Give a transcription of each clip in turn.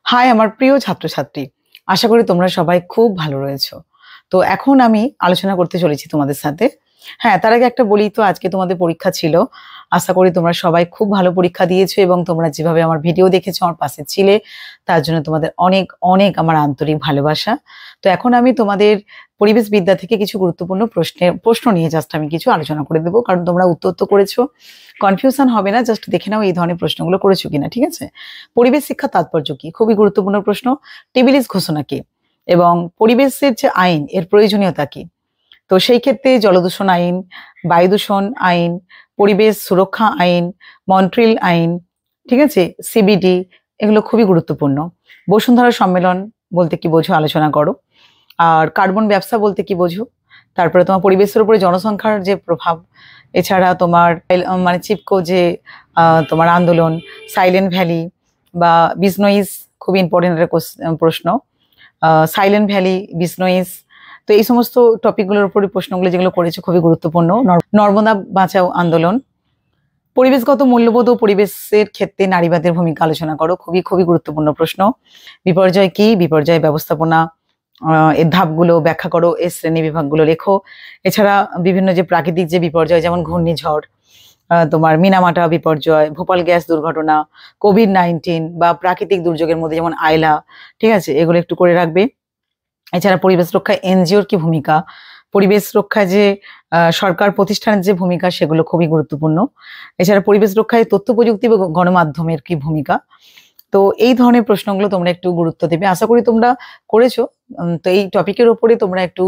High আমার প্রিয় ছাত্রছাত্রী, আশা করি তোমরা সবাই খুব ভালো রয়েছো। তো এখন আমি আলোচনা করতে চলেছি তোমাদের সাথে। হ্যাঁ, তার আগে একটা বলি, তো আজকে তোমাদের পরীক্ষা ছিল। আশা করি তোমরা সবাই খুব ভালো পরীক্ষা দিয়েছো এবং তোমরা যেভাবে আমার ভিডিও দেখেছো, আমার পাশে ছিলে, তার জন্য তোমাদের অনেক অনেক আমার আন্তরিক ভালোবাসা। তো এখন আমি তোমাদের পরিবেশ বিদ্যা থেকে কিছু গুরুত্বপূর্ণ প্রশ্ন নিয়ে জাস্ট আমি কিছু আলোচনা করে দেবো, কারণ তোমরা উত্তর তো করেছো, কনফিউশন হবে না, জাস্ট দেখে নাও এই ধরনের প্রশ্নগুলো করেছো কিনা। ঠিক আছে? পরিবেশ শিক্ষার তাৎপর্য কি? খুবই গুরুত্বপূর্ণ প্রশ্ন। টেবিলিস ঘোষণা কি? এবং পরিবেশের যে আইন, এর প্রয়োজনীয়তা কি? তো সেই ক্ষেত্রে জলদূষণ আইন, বায়ু দূষণ আইন, পরিবেশ সুরক্ষা আইন, মন্ট্রিল আইন, ঠিক আছে, সিবিডি, এগুলো খুবই গুরুত্বপূর্ণ। বসুন্ধরা সম্মেলন বলতে কি বোঝো আলোচনা করো। আর কার্বন ব্যবসা বলতে কি বোঝো। তারপরে তোমার পরিবেশের উপরে জনসংখ্যার যে প্রভাব, এছাড়া তোমার মানে চিপকো যে তোমার আন্দোলন, সাইলেন্ট ভ্যালি বা বিজনয়েজ, খুব ইম্পর্টেন্ট একটা প্রশ্ন। সাইলেন্ট ভ্যালি, বিজনয়েজ, তো এই সমস্ত টপিকগুলোর উপরে প্রশ্নগুলো যেগুলো করেছে খুবই গুরুত্বপূর্ণ। নর্মদা বাঁচাও আন্দোলন, পরিবেশগত মূল্যবোধ ও পরিবেশের ক্ষেত্রে নারীবাদের ভূমিকা আলোচনা করো, খুবই খুবই গুরুত্বপূর্ণ প্রশ্ন। বিপর্যয় কি? বিপর্যয় ব্যবস্থাপনা, এর ধাপগুলো ব্যাখ্যা করো, এর শ্রেণী বিভাগগুলো লেখো। এছাড়া বিভিন্ন যে প্রাকৃতিক যে বিপর্যয়, যেমন ঘূর্ণিঝড়, তোমার মিনামাটা বিপর্যয়, ভোপাল গ্যাস দুর্ঘটনা, কোভিড-19 বা প্রাকৃতিক দুর্যোগের মধ্যে যেমন আয়লা, ঠিক আছে, এগুলো একটু করে রাখবে। এছাড়া পরিবেশ রক্ষায় এনজিওর কি ভূমিকা, পরিবেশ রক্ষায় যে সরকার প্রতিষ্ঠানের যে ভূমিকা, সেগুলো খুবই গুরুত্বপূর্ণ। এছাড়া পরিবেশ রক্ষায় তথ্য প্রযুক্তি বা গণমাধ্যমের কি ভূমিকা। তো এই ধরনের প্রশ্নগুলো তোমরা একটু গুরুত্ব দেবে, আশা করি তোমরা করেছো। তো এই টপিকের উপরে তোমরা একটু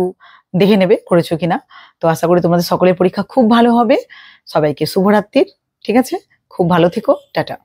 দেখে নেবে করেছো কিনা। তো আশা করি তোমাদের সকলের পরীক্ষা খুব ভালো হবে। সবাইকে শুভরাত্রির। ঠিক আছে, খুব ভালো থেকো, টাটা।